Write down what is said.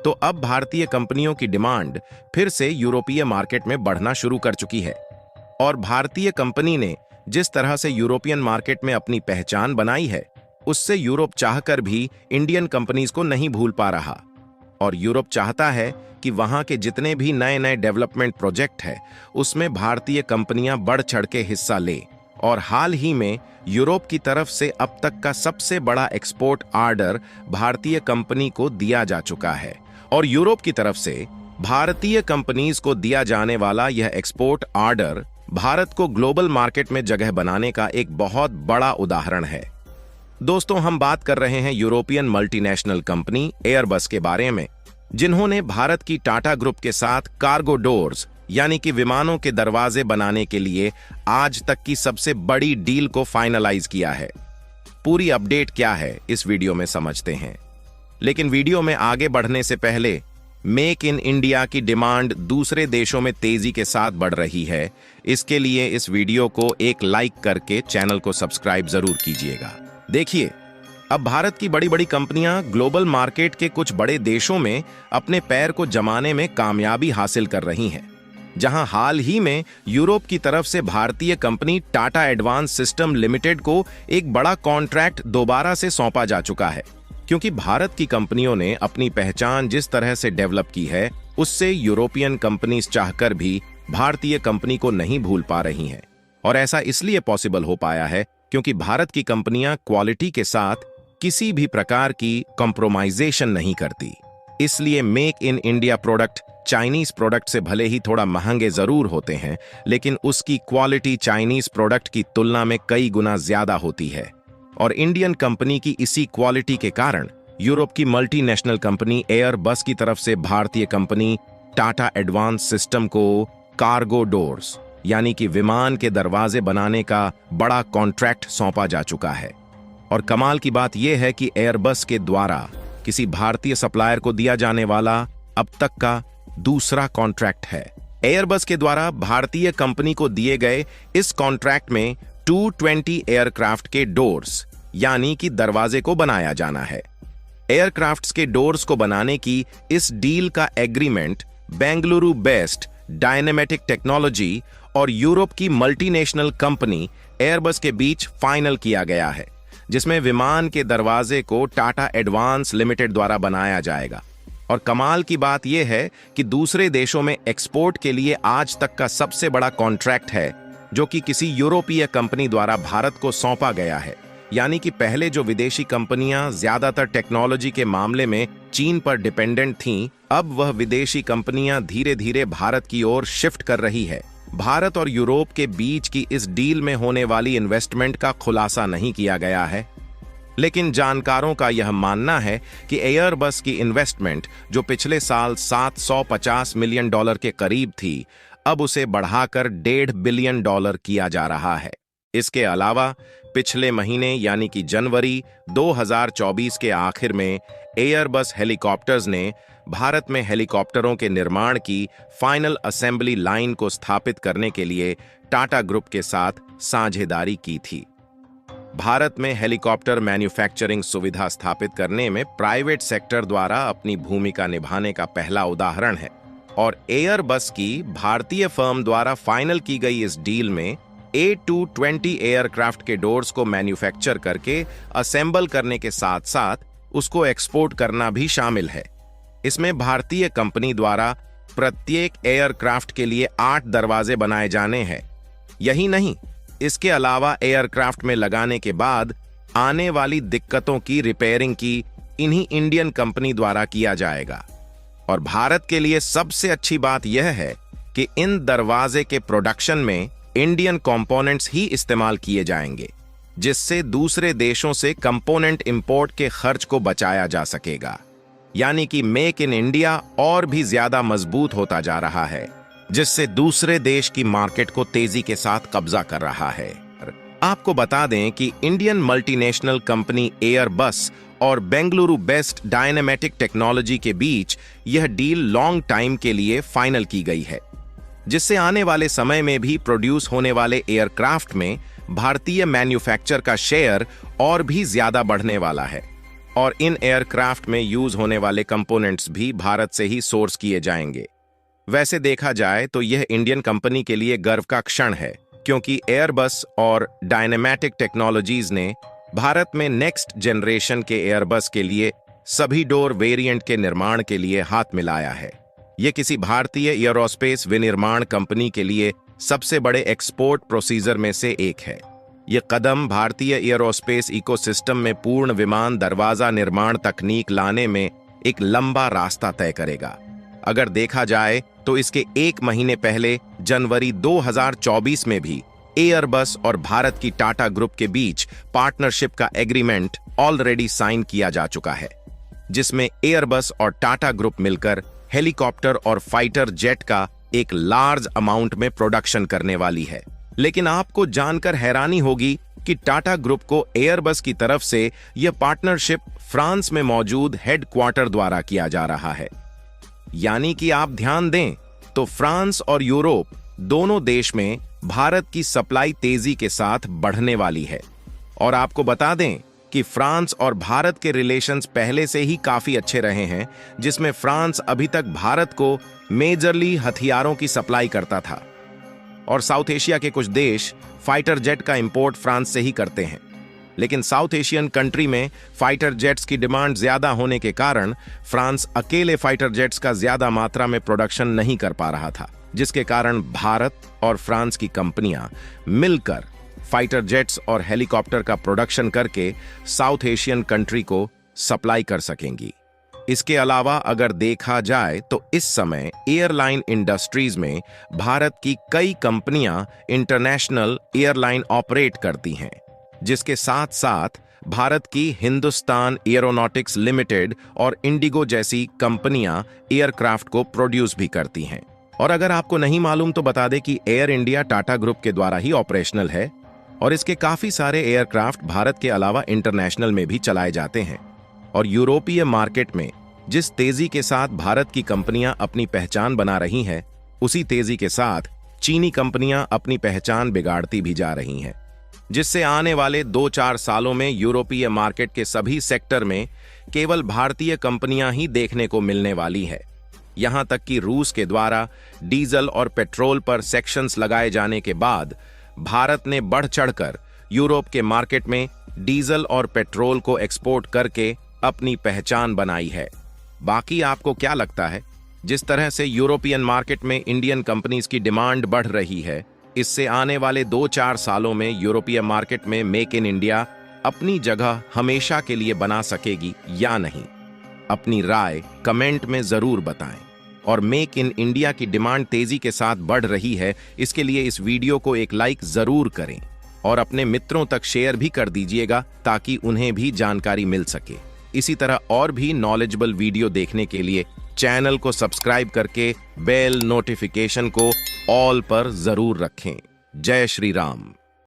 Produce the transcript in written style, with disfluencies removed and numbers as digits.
तो अब भारतीय कंपनियों की डिमांड फिर से यूरोपीय मार्केट में बढ़ना शुरू कर चुकी है। और भारतीय कंपनी ने जिस तरह से यूरोपियन मार्केट में अपनी पहचान बनाई है, उससे यूरोप चाहकर भी इंडियन कंपनीज को नहीं भूल पा रहा। और यूरोप चाहता है कि वहां के जितने भी नए नए डेवलपमेंट प्रोजेक्ट है, उसमें भारतीय कंपनियां बढ़ चढ़ के हिस्सा ले। और हाल ही में यूरोप की तरफ से अब तक का सबसे बड़ा एक्सपोर्ट ऑर्डर भारतीय कंपनी को दिया जा चुका है। और यूरोप की तरफ से भारतीय कंपनीज को दिया जाने वाला यह एक्सपोर्ट ऑर्डर भारत को ग्लोबल मार्केट में जगह बनाने का एक बहुत बड़ा उदाहरण है। दोस्तों, हम बात कर रहे हैं यूरोपियन मल्टीनेशनल कंपनी एयरबस के बारे में, जिन्होंने भारत की टाटा ग्रुप के साथ कार्गो डोर्स यानी कि विमानों के दरवाजे बनाने के लिए आज तक की सबसे बड़ी डील को फाइनलाइज किया है। पूरी अपडेट क्या है इस वीडियो में समझते हैं, लेकिन वीडियो में आगे बढ़ने से पहले मेक इन इंडिया की डिमांड दूसरे देशों में तेजी के साथ बढ़ रही है। इसके लिए इस वीडियो को एक लाइक करके चैनल को सब्सक्राइब जरूर कीजिएगा। देखिए, अब भारत की बड़ी बड़ी कंपनियां ग्लोबल मार्केट के कुछ बड़े देशों में अपने पैर को जमाने में कामयाबी हासिल कर रही हैं, जहां हाल ही में यूरोप की तरफ से भारतीय company Tata advance system limited को एक बड़ा कॉन्ट्रैक्ट दोबारा से सौंपा जा चुका है। क्योंकि भारत की कंपनियों ने अपनी पहचान जिस तरह से डेवलप की है, उससे यूरोपियन कंपनीज चाहकर भी भारतीय कंपनी को नहीं भूल पा रही हैं। और ऐसा इसलिए पॉसिबल हो पाया है क्योंकि भारत की कंपनियां क्वालिटी के साथ किसी भी प्रकार की कॉम्प्रोमाइजेशन नहीं करती। इसलिए make in India product Chinese product से भले ही थोड़ा महंगे जरूर होते हैं, लेकिन उसकी क्वालिटी चाइनीज प्रोडक्ट की तुलना में कई गुना ज्यादा होती है। और इंडियन कंपनी की इसी क्वालिटी के कारण यूरोप की मल्टीनेशनल कंपनी एयरबस की तरफ से भारतीय कंपनी टाटा एडवांस सिस्टम को कार्गो डोर्स यानी कि विमान के दरवाजे बनाने का बड़ा कॉन्ट्रैक्ट सौंपा जा चुका है। और कमाल की बात यह है कि एयरबस के द्वारा किसी भारतीय सप्लायर को दिया जाने वाला अब तक का दूसरा कॉन्ट्रैक्ट है। एयरबस के द्वारा भारतीय कंपनी को दिए गए इस कॉन्ट्रैक्ट में 220 एयरक्राफ्ट के डोर्स यानी कि दरवाजे को बनाया जाना है। एयरक्राफ्ट्स के डोर्स को बनाने की इस डील का एग्रीमेंट बेंगलुरु बेस्ड डायनेमेटिक टेक्नोलॉजी और यूरोप की मल्टीनेशनल कंपनी एयरबस के बीच फाइनल किया गया है, जिसमें विमान के दरवाजे को टाटा एडवांस लिमिटेड द्वारा बनाया जाएगा। और कमाल की बात यह है कि दूसरे देशों में एक्सपोर्ट के लिए आज तक का सबसे बड़ा कॉन्ट्रैक्ट है, जो कि किसी यूरोपीय कंपनी द्वारा भारत को सौंपा गया है। यानी कि पहले जो विदेशी कंपनियां ज्यादातर टेक्नोलॉजी के मामले में चीन पर डिपेंडेंट थीं, अब वह विदेशी कंपनियां धीरे धीरे भारत की ओर शिफ्ट कर रही है। भारत और यूरोप के बीच की इस डील में होने वाली इन्वेस्टमेंट का खुलासा नहीं किया गया है, लेकिन जानकारों का यह मानना है कि एयरबस की इन्वेस्टमेंट जो पिछले साल $750 मिलियन के करीब थी, अब उसे बढ़ाकर $1.5 बिलियन किया जा रहा है। इसके अलावा पिछले महीने यानी कि जनवरी 2024 के आखिर में एयरबस हेलीकॉप्टर्स ने भारत में हेलीकॉप्टरों के निर्माण की फाइनल असेंबली लाइन को स्थापित करने के लिए टाटा ग्रुप के साथ साझेदारी की थी। भारत में हेलीकॉप्टर मैन्युफैक्चरिंग सुविधा स्थापित करने में प्राइवेट सेक्टर द्वारा अपनी भूमिका निभाने का पहला उदाहरण है। और एयरबस की भारतीय फर्म द्वारा फाइनल की गई इस डील में A220 एयरक्राफ्ट के डोर्स को मैन्युफैक्चर करके असेंबल करने के साथ साथ उसको एक्सपोर्ट करना भी शामिल है। इसमें भारतीय कंपनी द्वारा प्रत्येक एयरक्राफ्ट के लिए 8 दरवाजे बनाए जाने हैं। यही नहीं, इसके अलावा एयरक्राफ्ट में लगाने के बाद आने वाली दिक्कतों की रिपेयरिंग की इन्हीं इंडियन कंपनी द्वारा किया जाएगा। और भारत के लिए सबसे अच्छी बात यह है कि इन दरवाजे के प्रोडक्शन में इंडियन कंपोनेंट्स ही इस्तेमाल किए जाएंगे, जिससे दूसरे देशों से कंपोनेंट इंपोर्ट के खर्च को बचाया जा सकेगा। यानी कि मेक इन इंडिया और भी ज्यादा मजबूत होता जा रहा है, जिससे दूसरे देश की मार्केट को तेजी के साथ कब्जा कर रहा है। आपको बता दें कि इंडियन मल्टीनेशनल कंपनी एयरबस और बेंगलुरु बेस्ड डायनेमेटिक टेक्नोलॉजी के बीच यह डील लॉन्ग टाइम के लिए फाइनल की गई है, जिससे आने वाले समय में भी प्रोड्यूस होने वाले एयरक्राफ्ट में भारतीय मैन्युफैक्चर का शेयर और भी ज्यादा बढ़ने वाला है। और इन एयरक्राफ्ट में यूज होने वाले कंपोनेंट्स भी भारत से ही सोर्स किए जाएंगे। वैसे देखा जाए तो यह इंडियन कंपनी के लिए गर्व का क्षण है, क्योंकि एयरबस और डायनेमैटिक टेक्नोलॉजीज ने भारत में नेक्स्ट जनरेशन के एयरबस के लिए सभी डोर वेरिएंट के निर्माण के लिए हाथ मिलाया है। यह किसी भारतीय एयरोस्पेस विनिर्माण कंपनी के लिए सबसे बड़े एक्सपोर्ट प्रोसीजर में से एक है। यह कदम भारतीय एयरोस्पेस इकोसिस्टम में पूर्ण विमान दरवाजा निर्माण तकनीक लाने में एक लंबा रास्ता तय करेगा। अगर देखा जाए तो इसके एक महीने पहले जनवरी 2024 में भी एयरबस और भारत की टाटा ग्रुप के बीच पार्टनरशिप का एग्रीमेंट ऑलरेडी साइन किया जा चुका है, जिसमें एयरबस और टाटा ग्रुप मिलकर हेलीकॉप्टर और फाइटर जेट का एक लार्ज अमाउंट में प्रोडक्शन करने वाली है। लेकिन आपको जानकर हैरानी होगी कि टाटा ग्रुप को एयरबस की तरफ से यह पार्टनरशिप फ्रांस में मौजूद हेडक्वार्टर द्वारा किया जा रहा है। यानी कि आप ध्यान दें तो फ्रांस और यूरोप दोनों देश में भारत की सप्लाई तेजी के साथ बढ़ने वाली है। और आपको बता दें कि फ्रांस और भारत के रिलेशंस पहले से ही काफी अच्छे रहे हैं, जिसमें फ्रांस अभी तक भारत को मेजरली हथियारों की सप्लाई करता था और साउथ एशिया के कुछ देश फाइटर जेट का इंपोर्ट फ्रांस से ही करते हैं। लेकिन साउथ एशियन कंट्री में फाइटर जेट्स की डिमांड ज्यादा होने के कारण फ्रांस अकेले फाइटर जेट्स का ज्यादा मात्रा में प्रोडक्शन नहीं कर पा रहा था, जिसके कारण भारत और फ्रांस की कंपनियां मिलकर फाइटर जेट्स और हेलीकॉप्टर का प्रोडक्शन करके साउथ एशियन कंट्री को सप्लाई कर सकेंगी। इसके अलावा अगर देखा जाए तो इस समय एयरलाइन इंडस्ट्रीज में भारत की कई कंपनियां इंटरनेशनल एयरलाइन ऑपरेट करती हैं, जिसके साथ साथ भारत की हिंदुस्तान एरोनॉटिक्स लिमिटेड और इंडिगो जैसी कंपनियां एयरक्राफ्ट को प्रोड्यूस भी करती हैं। और अगर आपको नहीं मालूम तो बता दें कि एयर इंडिया टाटा ग्रुप के द्वारा ही ऑपरेशनल है और इसके काफी सारे एयरक्राफ्ट भारत के अलावा इंटरनेशनल में भी चलाए जाते हैं। और यूरोपीय मार्केट में जिस तेजी के साथ भारत की कंपनियां अपनी पहचान बना रही हैं, उसी तेजी के साथ चीनी कंपनियां अपनी पहचान बिगाड़ती भी जा रही हैं, जिससे आने वाले 2-4 सालों में यूरोपीय मार्केट के सभी सेक्टर में केवल भारतीय कंपनियां ही देखने को मिलने वाली है। यहां तक कि रूस के द्वारा डीजल और पेट्रोल पर सेक्शंस लगाए जाने के बाद भारत ने बढ़ चढ़कर यूरोप के मार्केट में डीजल और पेट्रोल को एक्सपोर्ट करके अपनी पहचान बनाई है। बाकी आपको क्या लगता है, जिस तरह से यूरोपियन मार्केट में इंडियन कंपनीज की डिमांड बढ़ रही है, इससे आने वाले 2-4 सालों में यूरोपीय मार्केट में मेक इन इंडिया अपनी जगह हमेशा के लिए बना सकेगी या नहीं? अपनी राय कमेंट में जरूर बताएं। और मेक इन इंडिया की डिमांड तेजी के साथ बढ़ रही है, इसके लिए इस वीडियो को एक लाइक जरूर करें और अपने मित्रों तक शेयर भी कर दीजिएगा ताकि उन्हें भी जानकारी मिल सके। इसी तरह और भी नॉलेजेबल वीडियो देखने के लिए चैनल को सब्सक्राइब करके बेल नोटिफिकेशन को ऑल पर जरूर रखें। जय श्री राम।